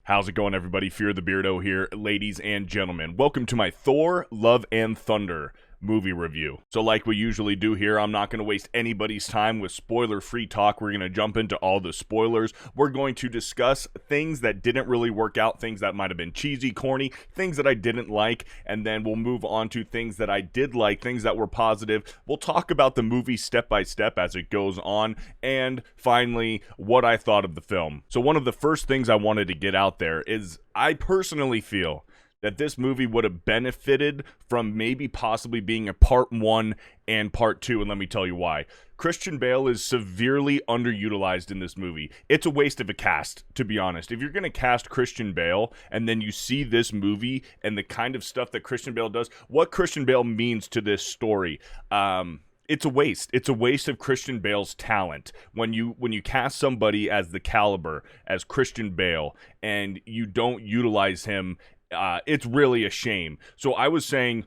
How's it going, everybody? FearTheBeardo here, ladies and gentlemen. Welcome to my Thor, Love and Thunder movie review. So like we usually do here, I'm not going to waste anybody's time with spoiler-free talk. We're going to jump into all the spoilers. We're going to discuss things that didn't really work out, things that might have been cheesy, corny, things that I didn't like, and then we'll move on to things that I did like, things that were positive. We'll talk about the movie step by step as it goes on, and finally, what I thought of the film. So one of the first things I wanted to get out there is I personally feel that this movie would have benefited from maybe possibly being a part 1 and part 2, and let me tell you why. Christian Bale is severely underutilized in this movie. It's a waste of a cast, to be honest. If you're going to cast Christian Bale, and then you see this movie and the kind of stuff that Christian Bale does, what Christian Bale means to this story, it's a waste. It's a waste of Christian Bale's talent. When you cast somebody as the caliber as Christian Bale and you don't utilize him, it's really a shame. So I was saying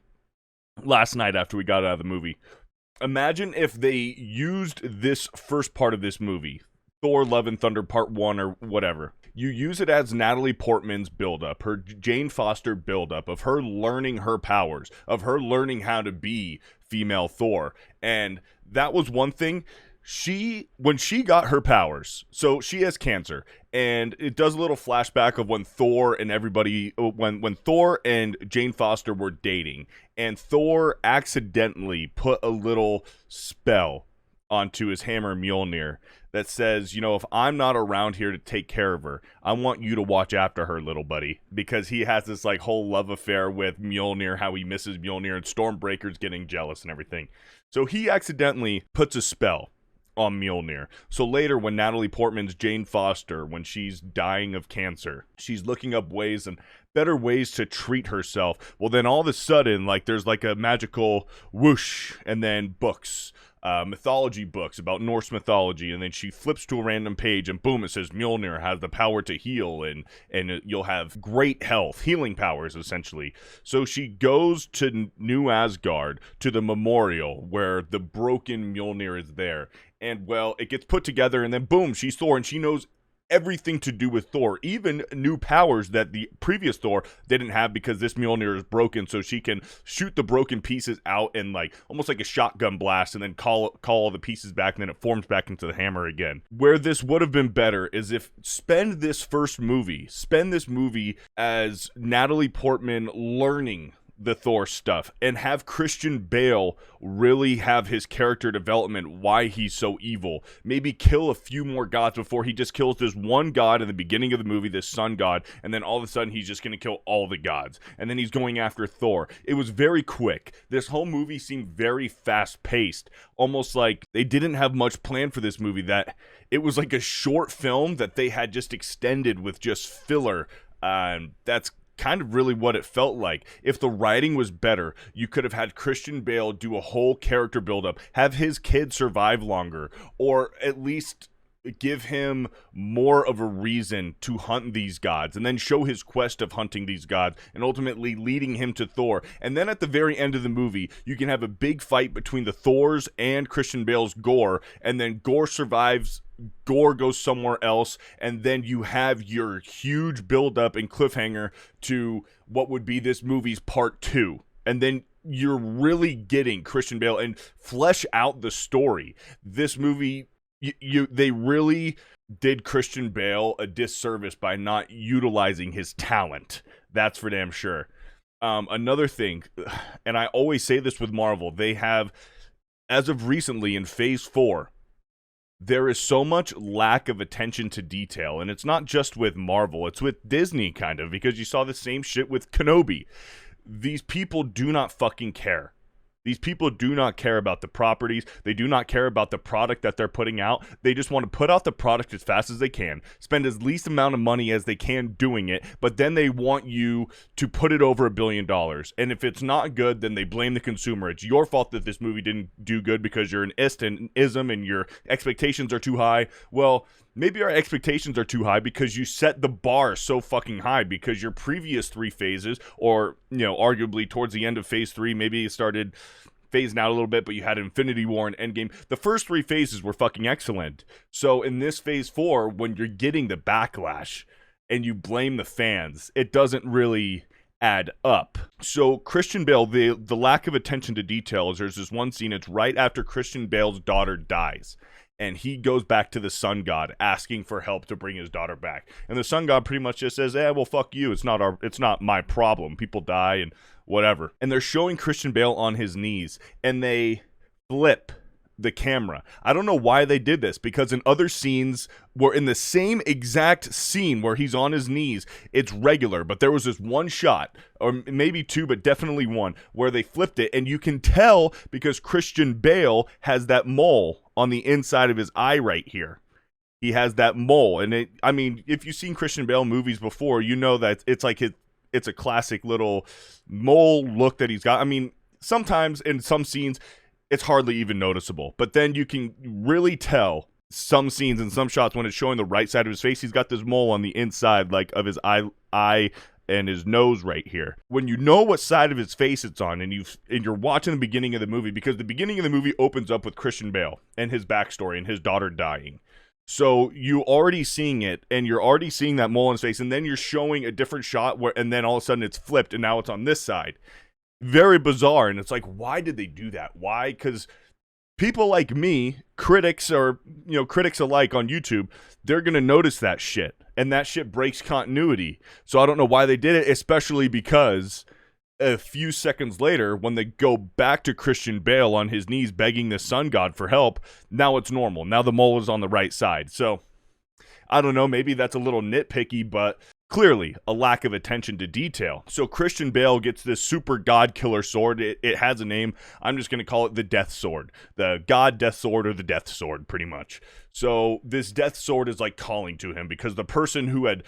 last night after we got out of the movie, imagine if they used this first part of this movie, Thor, Love and Thunder Part 1 or whatever. You use it as Natalie Portman's buildup, her Jane Foster buildup, of her learning her powers, of her learning how to be female Thor. And that was one thing. When she got her powers, so she has cancer, and it does a little flashback of when Thor and everybody, when Thor and Jane Foster were dating, and Thor accidentally put a little spell onto his hammer Mjolnir that says, you know, if I'm not around here to take care of her, I want you to watch after her, little buddy, because he has this like whole love affair with Mjolnir, how he misses Mjolnir, and Stormbreaker's getting jealous and everything. So he accidentally puts a spell on Mjolnir. So later, when Natalie Portman's Jane Foster, when she's dying of cancer, she's looking up ways and better ways to treat herself. Well, then all of a sudden, like, there's like a magical whoosh, and then books, mythology books about Norse mythology, and then she flips to a random page, and boom, it says Mjolnir has the power to heal, and you'll have great health, healing powers, essentially. So she goes to New Asgard, to the memorial, where the broken Mjolnir is there. And, well, it gets put together, and then, boom, she's Thor, and she knows everything to do with Thor, even new powers that the previous Thor didn't have, because this Mjolnir is broken, so she can shoot the broken pieces out and, like, almost like a shotgun blast, and then call all the pieces back, and then it forms back into the hammer again. Where this would have been better is if spend this movie as Natalie Portman learning the Thor stuff, and have Christian Bale really have his character development, why he's so evil. Maybe kill a few more gods before he just kills this one god in the beginning of the movie, this sun god, and then all of a sudden he's just going to kill all the gods, and then he's going after Thor. It was very quick. This whole movie seemed very fast-paced, almost like they didn't have much planned for this movie, that it was like a short film that they had just extended with just filler. That's kind of really what it felt like. If the writing was better, you could have had Christian Bale do a whole character buildup, have his kid survive longer, or at least give him more of a reason to hunt these gods, and then show his quest of hunting these gods, and ultimately leading him to Thor. And then at the very end of the movie, you can have a big fight between the Thors and Christian Bale's Gore, and then Gore survives, Gore goes somewhere else, and then you have your huge build-up and cliffhanger to what would be this movie's part 2. And then you're really getting Christian Bale and flesh out the story. This movie, they really did Christian Bale a disservice by not utilizing his talent. That's for damn sure. Another thing, and I always say this with Marvel, they have, as of recently in Phase 4, there is so much lack of attention to detail, and it's not just with Marvel, it's with Disney, kind of, because you saw the same shit with Kenobi. These people do not fucking care. These people do not care about the properties. They do not care about the product that they're putting out. They just want to put out the product as fast as they can, spend as least amount of money as they can doing it, but then they want you to put it over $1 billion. And if it's not good, then they blame the consumer. It's your fault that this movie didn't do good because you're an ism and your expectations are too high. Well, maybe our expectations are too high because you set the bar so fucking high, because your previous 3 phases, or, you know, arguably towards the end of phase 3, maybe it started phasing out a little bit, but you had Infinity War and Endgame. The first 3 phases were fucking excellent. So in this phase 4, when you're getting the backlash and you blame the fans, it doesn't really add up. So Christian Bale, the lack of attention to detail is there's this one scene, it's right after Christian Bale's daughter dies. And he goes back to the sun god asking for help to bring his daughter back. And the sun god pretty much just says, well, fuck you. It's not my problem. People die and whatever. And they're showing Christian Bale on his knees, and they flip the camera. I don't know why they did this, because in other scenes where in the same exact scene where he's on his knees, it's regular, but there was this one shot, or maybe two, but definitely one, where they flipped it, and you can tell because Christian Bale has that mole on the inside of his eye right here. He has that mole, and if you've seen Christian Bale movies before, you know that it's like it's a classic little mole look that he's got. I mean, sometimes in some scenes it's hardly even noticeable, but then you can really tell some scenes and some shots when it's showing the right side of his face, he's got this mole on the inside, like of his eye and his nose right here. When you know what side of his face it's on, and you're watching the beginning of the movie, because the beginning of the movie opens up with Christian Bale and his backstory and his daughter dying. So you already seeing it, and you're already seeing that mole on his face, and then you're showing a different shot and then all of a sudden it's flipped, and now it's on this side. Very bizarre, and it's like, why did they do that? Why? Because people like me, critics alike on YouTube, they're gonna notice that shit, and that shit breaks continuity. So I don't know why they did it, especially because a few seconds later, when they go back to Christian Bale on his knees begging the sun god for help, now it's normal. Now the mole is on the right side. So I don't know, maybe that's a little nitpicky, but clearly a lack of attention to detail. So Christian Bale gets this super god killer sword. It has a name. I'm just going to call it the Death Sword. The God Death Sword, or the Death Sword, pretty much. So this Death Sword is like calling to him, because the person who had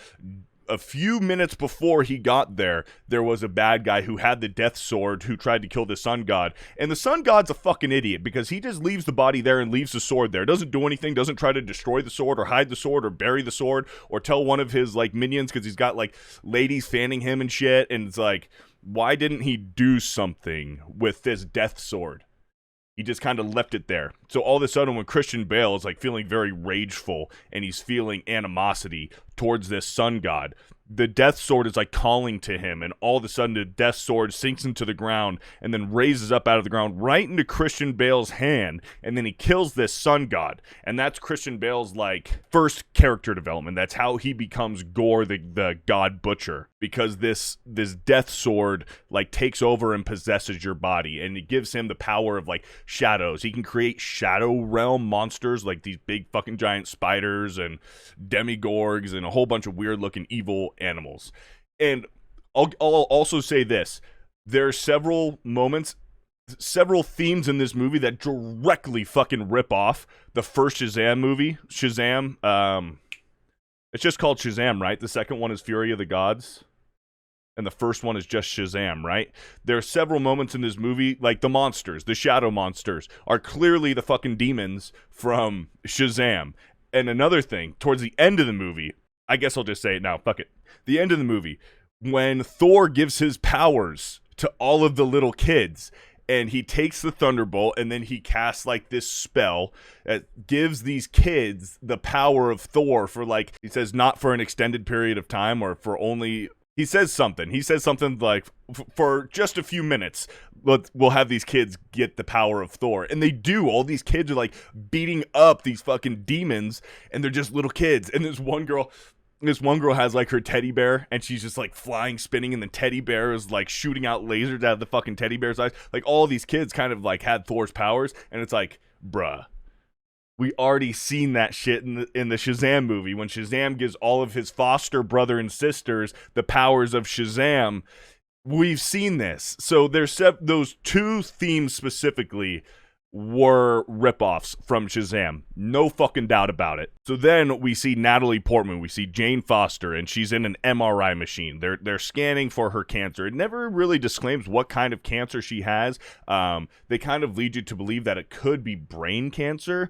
a few minutes before he got there was a bad guy who had the Death Sword who tried to kill the sun god. And the sun god's a fucking idiot, because he just leaves the body there and leaves the sword there. Doesn't do anything, doesn't try to destroy the sword or hide the sword or bury the sword or tell one of his like minions, because he's got like ladies fanning him and shit. And it's like, why didn't he do something with this Death Sword? He just kind of left it there. So all of a sudden, when Christian Bale is like feeling very rageful and he's feeling animosity towards this sun god, the Death Sword is like calling to him, and all of a sudden the Death Sword sinks into the ground and then raises up out of the ground right into Christian Bale's hand, and then he kills this sun god. And that's Christian Bale's like first character development. That's how he becomes Gore, the god butcher, because this Death Sword like takes over and possesses your body, and it gives him the power of like shadows. He can create shadow realm monsters like these big fucking giant spiders and demigorgs and a whole bunch of weird looking evil animals. And I'll also say this: there are several themes in this movie that directly fucking rip off the first Shazam movie. Shazam, it's just called Shazam, right? The second one is Fury of the Gods, and the first one is just Shazam, right? There are several moments in this movie, like the monsters, the shadow monsters, are clearly the fucking demons from Shazam. And another thing, towards the end of the movie, I guess I'll just say it now, fuck it. The end of the movie, when Thor gives his powers to all of the little kids, and he takes the Thunderbolt, and then he casts like this spell that gives these kids the power of Thor for like, he says not for an extended period of time, or for only, he says something like for just a few minutes, we'll have these kids get the power of Thor. And they do. All these kids are like beating up these fucking demons, and they're just little kids. And this one girl has like her teddy bear, and she's just like flying, spinning, and the teddy bear is like shooting out lasers out of the fucking teddy bear's eyes. Like all these kids kind of like had Thor's powers, and it's like, bruh, we already seen that shit in the Shazam movie, when Shazam gives all of his foster brother and sisters the powers of Shazam. We've seen this. So there's those two themes specifically were ripoffs from Shazam. No fucking doubt about it. So then we see Natalie Portman, we see Jane Foster, and she's in an MRI machine. They're scanning for her cancer. It never really disclaims what kind of cancer she has. They kind of lead you to believe that it could be brain cancer.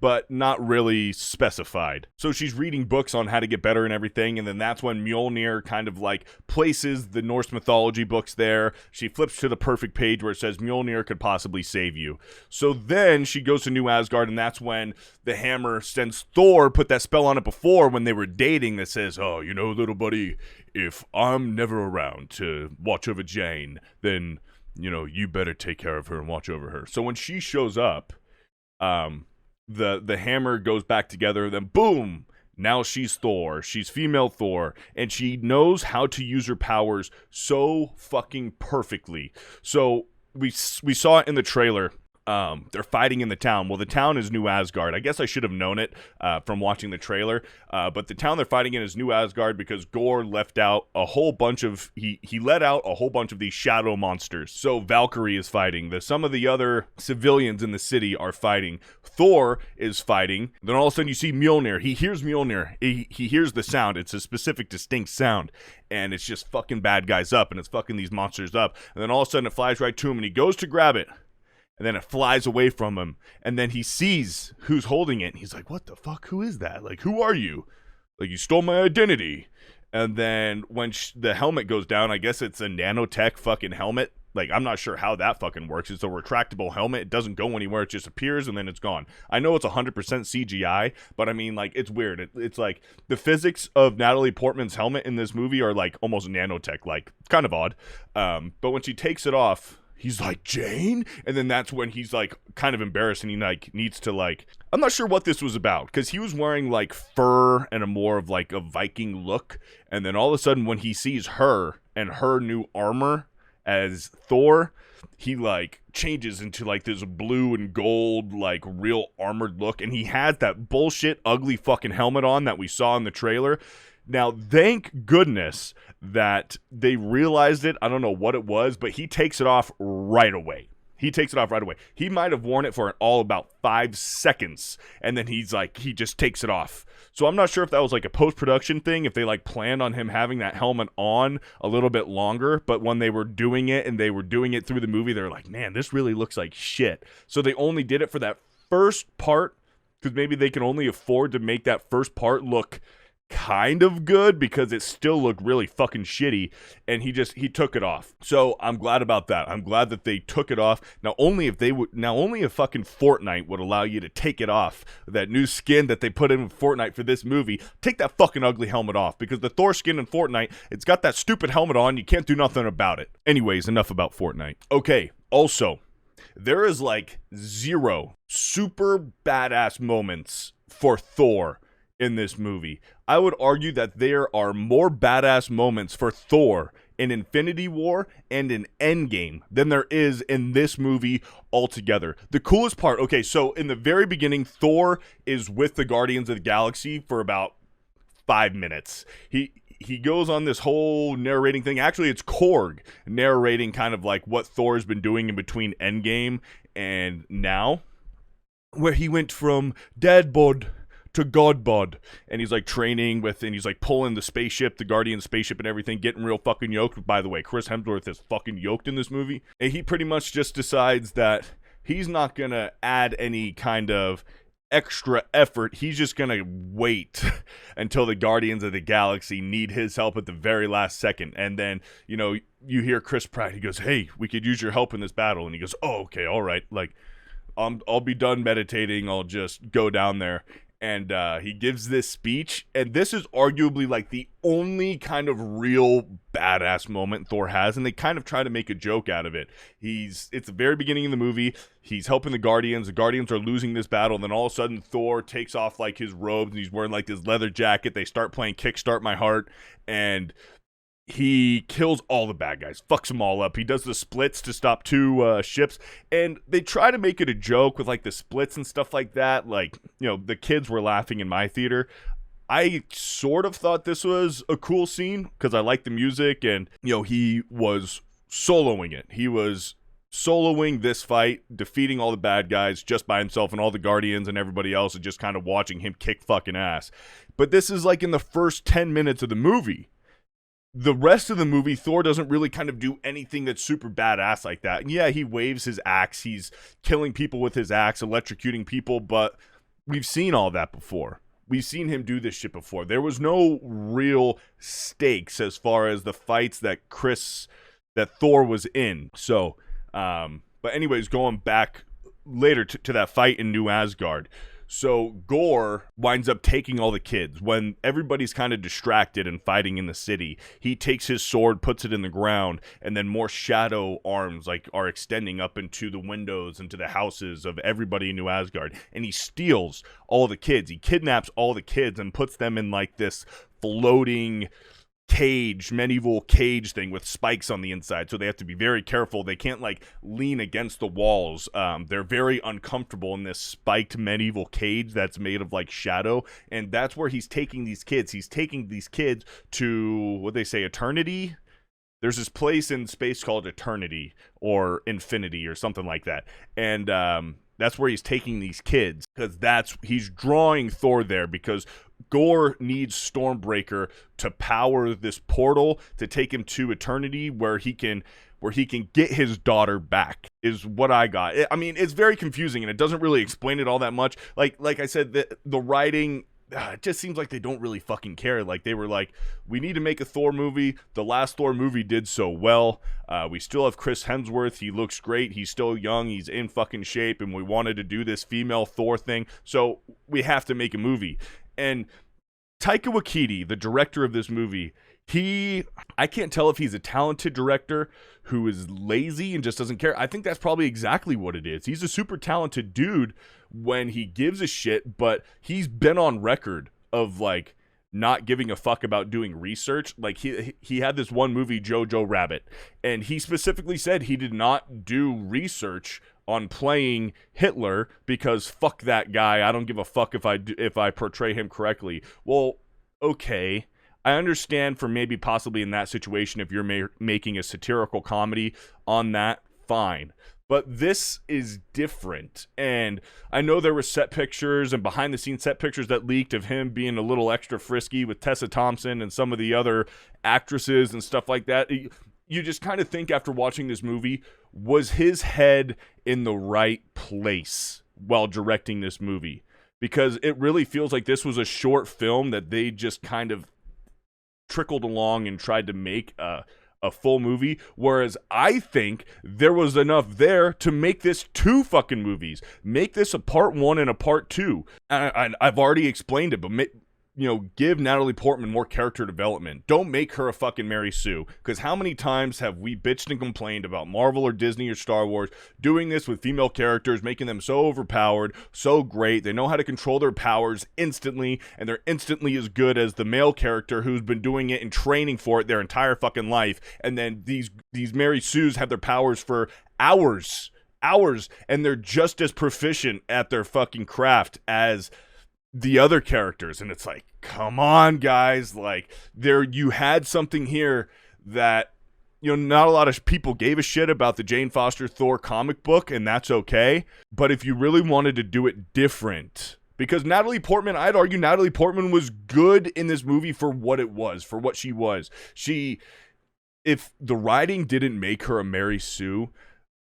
but not really specified. So she's reading books on how to get better and everything, and then that's when Mjolnir kind of like places the Norse mythology books there. She flips to the perfect page where it says Mjolnir could possibly save you. So then she goes to New Asgard, and that's when the hammer sends Thor put that spell on it before when they were dating that says, oh, you know, little buddy, if I'm never around to watch over Jane, then, you know, you better take care of her and watch over her. So when she shows up, the hammer goes back together, then boom, now she's Thor. She's female Thor, and she knows how to use her powers so fucking perfectly. So we saw it in the trailer. They're fighting in the town. Well, the town is New Asgard. I guess I should have known it from watching the trailer. But the town they're fighting in is New Asgard because Gore left out a whole bunch of he let out a whole bunch of these shadow monsters. So Valkyrie is fighting. Some of the other civilians in the city are fighting. Thor is fighting. Then all of a sudden you see Mjolnir. He hears Mjolnir. He hears the sound. It's a specific, distinct sound. And it's just fucking bad guys up, and it's fucking these monsters up. And then all of a sudden it flies right to him, and he goes to grab it. And then it flies away from him. And then he sees who's holding it. And he's like, what the fuck? Who is that? Like, who are you? Like, you stole my identity. And then when the helmet goes down, I guess it's a nanotech fucking helmet. Like, I'm not sure how that fucking works. It's a retractable helmet. It doesn't go anywhere. It just appears and then it's gone. I know it's 100% CGI, but I mean, like, it's weird. It's like the physics of Natalie Portman's helmet in this movie are like almost nanotech, like kind of odd. But when she takes it off, he's like, Jane? And then that's when he's like kind of embarrassed and he like needs to like, I'm not sure what this was about because he was wearing like fur and a more of like a Viking look. And then all of a sudden when he sees her and her new armor as Thor, he like changes into like this blue and gold like real armored look. And he has that bullshit ugly fucking helmet on that we saw in the trailer. Now, thank goodness that they realized it. I don't know what it was, but he takes it off right away. He might have worn it for all about 5 seconds, and then he just takes it off. So I'm not sure if that was like a post-production thing, if they like planned on him having that helmet on a little bit longer, but when they were doing it and they were doing it through the movie, they're like, man, this really looks like shit. So they only did it for that first part, because maybe they can only afford to make that first part look kind of good because it still looked really fucking shitty, and he took it off. So I'm glad about that. I'm glad that they took it off. Only if fucking Fortnite would allow you to take it off, that new skin that they put in Fortnite for this movie, take that fucking ugly helmet off, because the Thor skin in Fortnite, it's got that stupid helmet on, you can't do nothing about it. Anyways, enough about Fortnite. Okay, also, there is like 0 super badass moments for Thor in this movie. I would argue that there are more badass moments for Thor in Infinity War and in Endgame than there is in this movie altogether. The coolest part, okay, so in the very beginning, Thor is with the Guardians of the Galaxy for about 5 minutes. He goes on this whole narrating thing. Actually, it's Korg narrating kind of like what Thor's been doing in between Endgame and now, where he went from dead bod to God bod, and he's like training with, and he's like pulling the spaceship, the Guardian spaceship and everything, getting real fucking yoked. By the way, Chris Hemsworth is fucking yoked in this movie, and he pretty much just decides that he's not gonna add any kind of extra effort. He's just gonna wait until the Guardians of the Galaxy need his help at the very last second. And then, you know, you hear Chris Pratt, he goes, hey, we could use your help in this battle, and he goes, oh, okay, all right, like I'll be done meditating, I'll just go down there. And he gives this speech, and this is arguably like the only kind of real badass moment Thor has, and they kind of try to make a joke out of it. It's the very beginning of the movie. He's helping the Guardians are losing this battle, and then all of a sudden Thor takes off like his robes, and he's wearing like this leather jacket. They start playing Kickstart My Heart, and he kills all the bad guys, fucks them all up. He does the splits to stop 2 ships, and they try to make it a joke with like the splits and stuff like that. Like, you know, the kids were laughing in my theater. I sort of thought this was a cool scene because I like the music, and, you know, he was soloing it. He was soloing this fight, defeating all the bad guys just by himself, and all the Guardians and everybody else, and just kind of watching him kick fucking ass. But this is like in the first 10 minutes of the movie. The rest of the movie, Thor doesn't really kind of do anything that's super badass like that. Yeah, he waves his axe. He's killing people with his axe, electrocuting people, but we've seen all that before. We've seen him do this shit before. There was no real stakes as far as the fights that Thor was in. So, but anyways, going back later to that fight in New Asgard. So Gore winds up taking all the kids. When everybody's kind of distracted and fighting in the city, he takes his sword, puts it in the ground, and then more shadow arms like are extending up into the windows, into the houses of everybody in New Asgard. And he steals all the kids. He kidnaps all the kids and puts them in like this floating medieval cage thing with spikes on the inside, so they have to be very careful. They can't like lean against the walls. They're very uncomfortable in this spiked medieval cage that's made of like shadow, and that's where he's taking these kids. He's taking these kids to, what they say, eternity. There's this place in space called Eternity or Infinity or something like that, and that's where he's taking these kids, because he's drawing Thor there because Gore needs Stormbreaker to power this portal to take him to Eternity, where he can get his daughter back, is what I got. I mean, it's very confusing and it doesn't really explain it all that much. Like I said, the writing, it just seems like they don't really fucking care. Like, they were like, we need to make a Thor movie. The last Thor movie did so well. We still have Chris Hemsworth. He looks great. He's still young. He's in fucking shape. And we wanted to do this female Thor thing. So we have to make a movie. And Taika Waititi, the director of this movie, I can't tell if he's a talented director who is lazy and just doesn't care. I think that's probably exactly what it is. He's a super talented dude when he gives a shit, but he's been on record of like not giving a fuck about doing research. Like he had this one movie, Jojo Rabbit, and he specifically said he did not do research on playing Hitler because fuck that guy. I don't give a fuck if I portray him correctly. Well, okay. I understand for maybe possibly in that situation, if you're making a satirical comedy on that, fine. But this is different. And I know there were set pictures and behind the scenes set pictures that leaked of him being a little extra frisky with Tessa Thompson and some of the other actresses and stuff like that. You just kind of think after watching this movie, was his head in the right place while directing this movie? Because it really feels like this was a short film that they just kind of trickled along and tried to make a full movie, whereas I think there was enough there to make this 2 fucking movies. Make this a part 1 and a part 2. I've already explained it, but give Natalie Portman more character development. Don't make her a fucking Mary Sue. Because how many times have we bitched and complained about Marvel or Disney or Star Wars doing this with female characters, making them so overpowered, so great, they know how to control their powers instantly, and they're instantly as good as the male character who's been doing it and training for it their entire fucking life, and then these Mary Sues have their powers for hours, and they're just as proficient at their fucking craft as the other characters. And it's like, come on, guys. Like, you had something here that, not a lot of people gave a shit about the Jane Foster Thor comic book, and that's okay. But if you really wanted to do it different, because Natalie Portman, I'd argue Natalie Portman was good in this movie for what it was, for what she was. If the writing didn't make her a Mary Sue,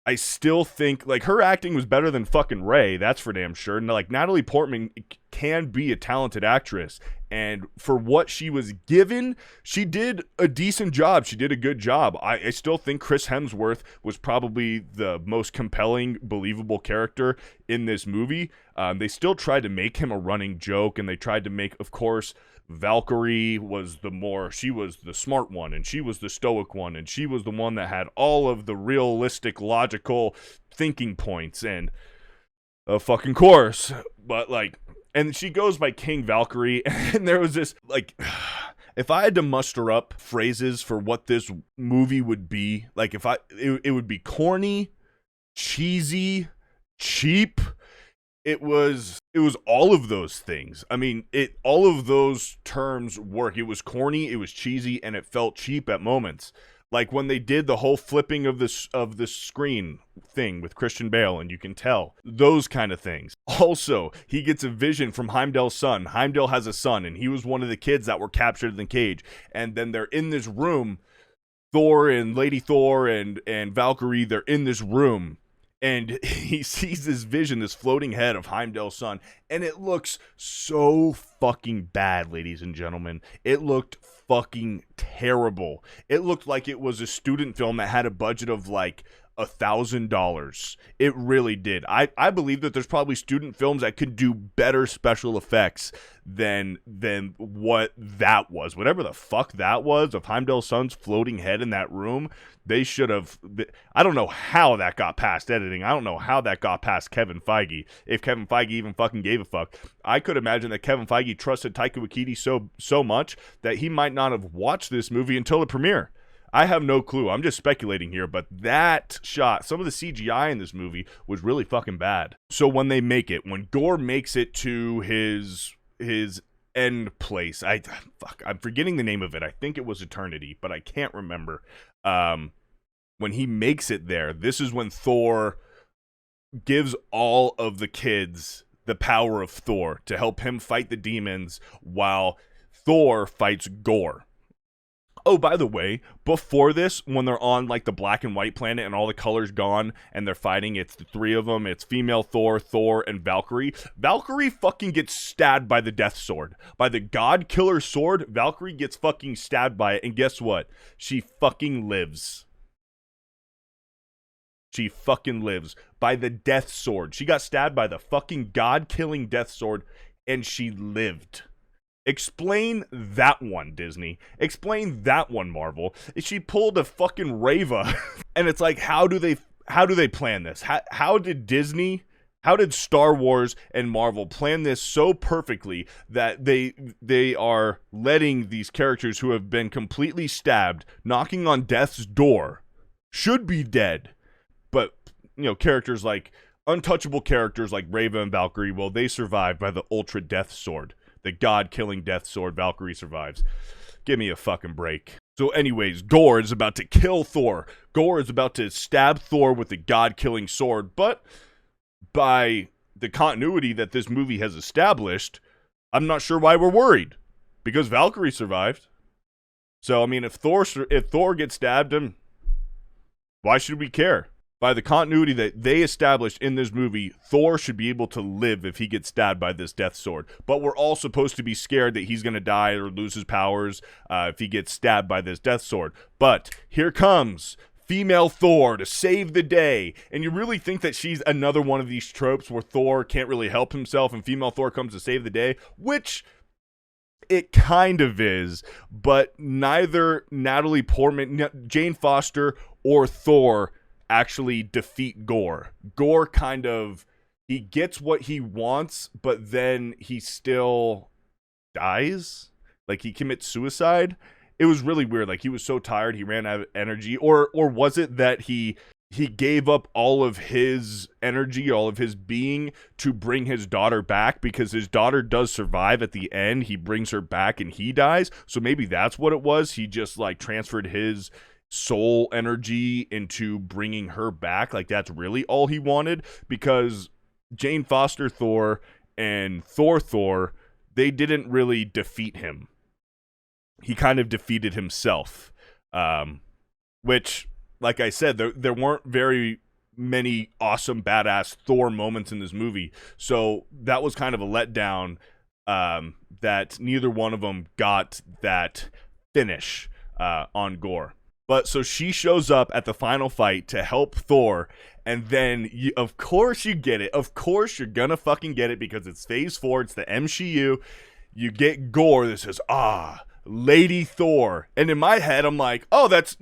I still think, like, her acting was better than fucking Ray, that's for damn sure. And, like, Natalie Portman can be a talented actress, and for what she was given, she did a decent job. She did a good job. I still think Chris Hemsworth was probably the most compelling, believable character in this movie. They still tried to make him a running joke, and they tried to make, of course, Valkyrie she was the smart one, and she was the stoic one, and she was the one that had all of the realistic, logical thinking points, and of fucking course. But like, and she goes by King Valkyrie, and there was this, like, if I had to muster up phrases for what this movie would be, like, it would be corny, cheesy, cheap. It was all of those things. I mean, all of those terms work. It was corny, it was cheesy, and it felt cheap at moments. Like when they did the whole flipping of the screen thing with Christian Bale, and you can tell. Those kind of things. Also, he gets a vision from Heimdall's son. Heimdall has a son, and he was one of the kids that were captured in the cage. And then they're in this room, Thor and Lady Thor and Valkyrie, they're in this room. and he sees this vision, this floating head of Heimdall's son, and it looks so fucking bad, ladies and gentlemen. It looked fucking terrible. It looked like it was a student film that had a budget of like $1,000. It really did. I believe that there's probably student films that could do better special effects than what that was. Whatever the fuck that was, of Heimdall's son's floating head in that room, they should have. I don't know how that got past editing. I don't know how that got past Kevin Feige. If Kevin Feige even fucking gave a fuck. I could imagine that Kevin Feige trusted Taika Waititi so much that he might not have watched this movie until the premiere. I have no clue. I'm just speculating here, but that shot, some of the CGI in this movie was really fucking bad. So when they make it, when Gorr makes it to his end place, I'm forgetting the name of it. I think it was Eternity, but I can't remember. When he makes it there, this is when Thor gives all of the kids the power of Thor to help him fight the demons while Thor fights Gorr. Oh, by the way, before this, when they're on like the black and white planet and all the colors gone and they're fighting, it's the three of them. It's female Thor, and Valkyrie. Valkyrie fucking gets stabbed by the death sword. By the god killer sword, Valkyrie gets fucking stabbed by it. And guess what? She fucking lives. She fucking lives. By the death sword. She got stabbed by the fucking god killing death sword and she lived. Explain that one, Disney. Explain that one, Marvel. She pulled a fucking Reva. And it's like, how do they plan this? How did Star Wars and Marvel plan this so perfectly that they are letting these characters who have been completely stabbed, knocking on death's door, should be dead, but, you know, characters like untouchable characters like Reva and Valkyrie, well, they survived by the Ultra Death Sword. The god-killing death sword, Valkyrie survives. Give me a fucking break. So anyways, Gorr is about to kill Thor. Gorr is about to stab Thor with the god-killing sword. But by the continuity that this movie has established, I'm not sure why we're worried. Because Valkyrie survived. So, I mean, if Thor gets stabbed, why should we care? By the continuity that they established in this movie, Thor should be able to live if he gets stabbed by this death sword. But we're all supposed to be scared that he's going to die or lose his powers if he gets stabbed by this death sword. But here comes female Thor to save the day. And you really think that she's another one of these tropes where Thor can't really help himself and female Thor comes to save the day? Which it kind of is, but neither Natalie Portman, Jane Foster, or Thor actually defeat Gorr. Gorr kind of, he gets what he wants, but then he still dies. Like, he commits suicide. It was really weird. Like, he was so tired, he ran out of energy. Or was it that he gave up all of his energy, all of his being to bring his daughter back? Because his daughter does survive at the end. He brings her back and he dies. So maybe that's what it was. He just, like, transferred his soul energy into bringing her back. Like, that's really all he wanted, because Jane Foster Thor and Thor, they didn't really defeat him. He kind of defeated himself, which, like I said, there weren't very many awesome badass Thor moments in this movie, so that was kind of a letdown, that neither one of them got that finish on Gorr. But so she shows up at the final fight to help Thor, and then of course you get it. Of course you're gonna fucking get it, because it's Phase 4, it's the MCU. You get Gorr that says, Lady Thor. And in my head, I'm like, oh, that's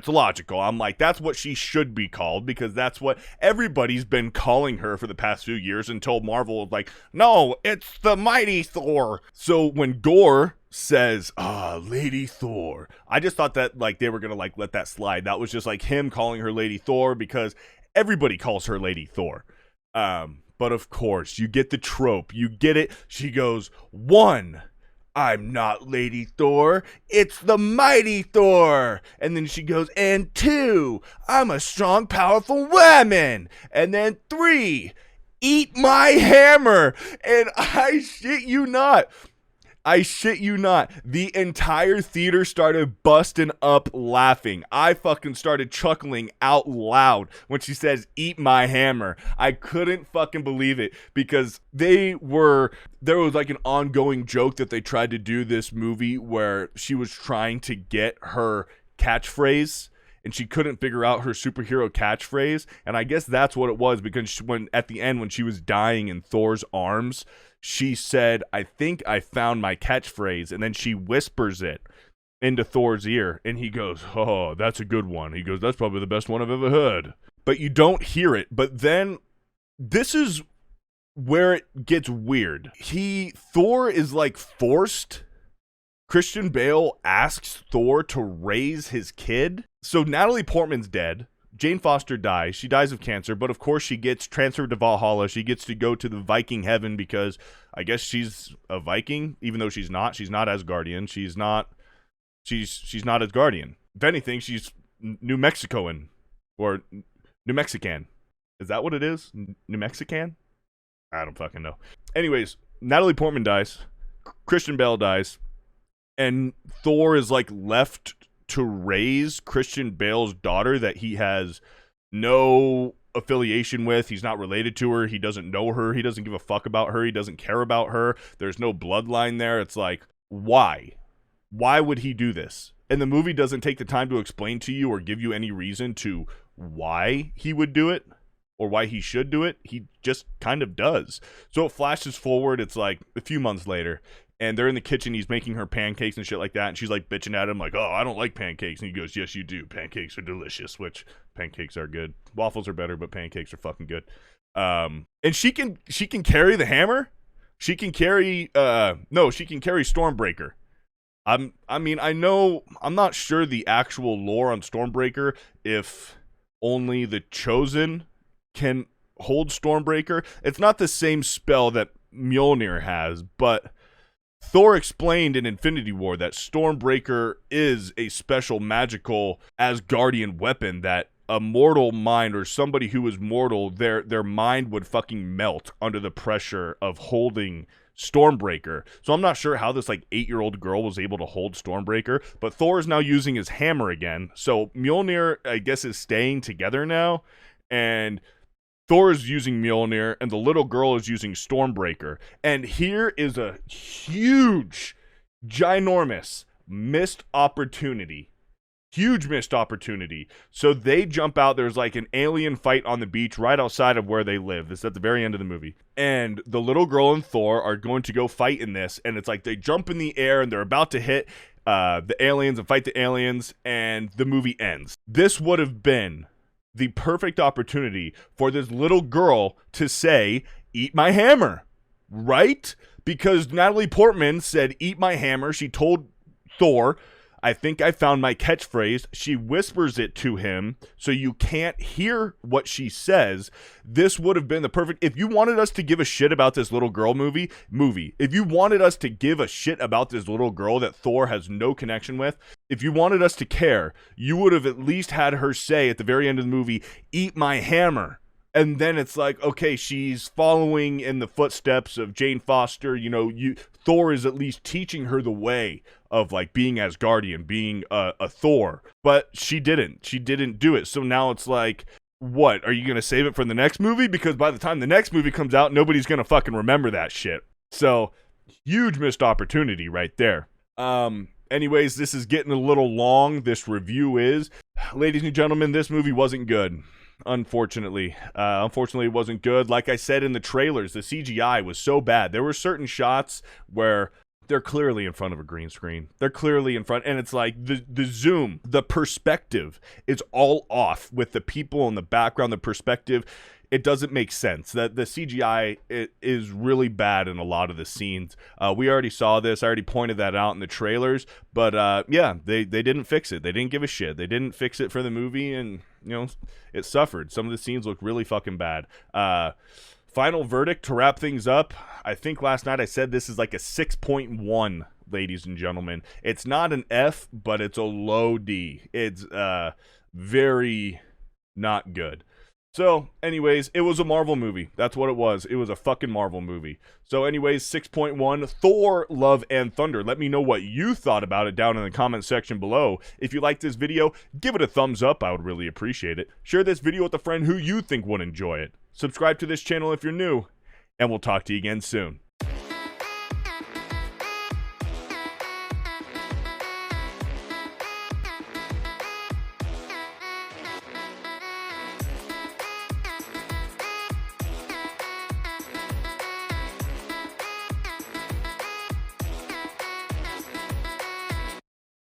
logical. I'm like, that's what she should be called, because that's what everybody's been calling her for the past few years, until Marvel was like, no, it's the Mighty Thor. So when Gorr says, Lady Thor, I just thought that, like, they were gonna, like, let that slide. That was just, like, him calling her Lady Thor, because everybody calls her Lady Thor. But of course, you get the trope. You get it. She goes, 1, I'm not Lady Thor, it's the Mighty Thor. And then she goes, and 2, I'm a strong, powerful woman. And then 3, eat my hammer. And I shit you not, I shit you not. The entire theater started busting up laughing. I fucking started chuckling out loud when she says, "Eat my hammer." I couldn't fucking believe it because there was like an ongoing joke that they tried to do this movie where she was trying to get her catchphrase and she couldn't figure out her superhero catchphrase. And I guess that's what it was, because at the end, when she was dying in Thor's arms, she said, "I think I found my catchphrase." And then she whispers it into Thor's ear. And he goes, "Oh, that's a good one." He goes, "That's probably the best one I've ever heard." But you don't hear it. But then this is where it gets weird. Thor is like forced. Christian Bale asks Thor to raise his kid. So Natalie Portman's dead. Jane Foster dies. She dies of cancer, but of course she gets transferred to Valhalla. She gets to go to the Viking heaven because I guess she's a Viking, even though she's not. She's not Asgardian. She's not Asgardian. If anything, she's New Mexicoan or New Mexican. Is that what it is? New Mexican? I don't fucking know. Anyways, Natalie Portman dies. Christian Bale dies. And Thor is like left to raise Christian Bale's daughter that he has no affiliation with. He's not related to her. He doesn't know her. He doesn't give a fuck about her. He doesn't care about her. There's no bloodline there. It's like, why? Why would he do this? And the movie doesn't take the time to explain to you or give you any reason to why he would do it or why he should do it. He just kind of does. So it flashes forward. It's like a few months later. And they're in the kitchen. He's making her pancakes and shit like that. And she's like bitching at him like, "Oh, I don't like pancakes." And he goes, "Yes, you do. Pancakes are delicious," which pancakes are good. Waffles are better, but pancakes are fucking good. And she can carry the hammer. She can carry Stormbreaker. I'm not sure the actual lore on Stormbreaker, if only the Chosen can hold Stormbreaker. It's not the same spell that Mjolnir has, but Thor explained in Infinity War that Stormbreaker is a special magical Asgardian weapon that a mortal mind, or somebody who is mortal, their mind would fucking melt under the pressure of holding Stormbreaker. So I'm not sure how this like 8-year-old girl was able to hold Stormbreaker, but Thor is now using his hammer again. So Mjolnir, I guess, is staying together now, and Thor is using Mjolnir, and the little girl is using Stormbreaker. And here is a huge, ginormous missed opportunity. Huge missed opportunity. So they jump out. There's like an alien fight on the beach right outside of where they live. This is at the very end of the movie. And the little girl and Thor are going to go fight in this. And it's like they jump in the air and they're about to hit the aliens and fight the aliens. And the movie ends. This would have been the perfect opportunity for this little girl to say, "Eat my hammer," right? Because Natalie Portman said, "Eat my hammer." She told Thor, "I think I found my catchphrase." She whispers it to him so you can't hear what she says. This would have been the perfect, if you wanted us to give a shit about this little girl movie. If you wanted us to give a shit about this little girl that Thor has no connection with, if you wanted us to care, you would have at least had her say at the very end of the movie, "Eat my hammer." And then it's like, okay, she's following in the footsteps of Jane Foster. Thor is at least teaching her the way of like being Asgardian, being a Thor. But she didn't. She didn't do it. So now it's like, what? Are you going to save it for the next movie? Because by the time the next movie comes out, nobody's going to fucking remember that shit. So, huge missed opportunity right there. Anyways, this is getting a little long. This review is. Ladies and gentlemen, this movie wasn't good. Unfortunately, it wasn't good. Like I said in the trailers, the CGI was so bad. There were certain shots where they're clearly in front of a green screen. They're clearly in front, and it's like the zoom, the perspective is all off with the people in the background. The perspective, it doesn't make sense. That the CGI is really bad in a lot of the scenes. We already saw this. I already pointed that out in the trailers. But yeah, they didn't fix it. They didn't give a shit. They didn't fix it for the movie, and it suffered. Some of the scenes look really fucking bad. Final verdict to wrap things up. I think last night I said this is like a 6.1, ladies and gentlemen. It's not an F, but it's a low D. It's very not good. So, anyways, it was a Marvel movie. That's what it was. It was a fucking Marvel movie. So, anyways, 6.1, Thor, Love and Thunder. Let me know what you thought about it down in the comment section below. If you liked this video, give it a thumbs up. I would really appreciate it. Share this video with a friend who you think would enjoy it. Subscribe to this channel if you're new, and we'll talk to you again soon.